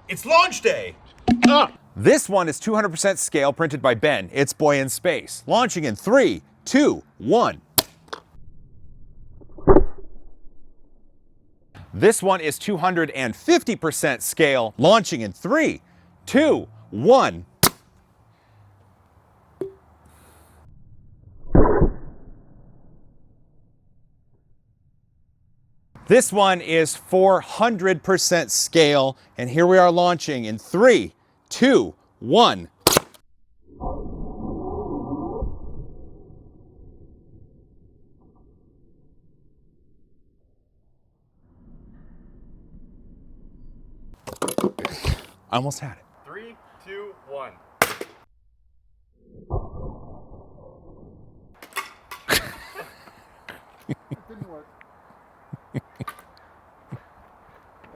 It's launch day! This one is 200% scale, printed by Ben. It's Boy in Space. Launching in 3, 2, 1. This one is 250% scale. Launching in 3, 2, 1. This one is 400% scale, and here we are launching in 3, 2, 1. I almost had it.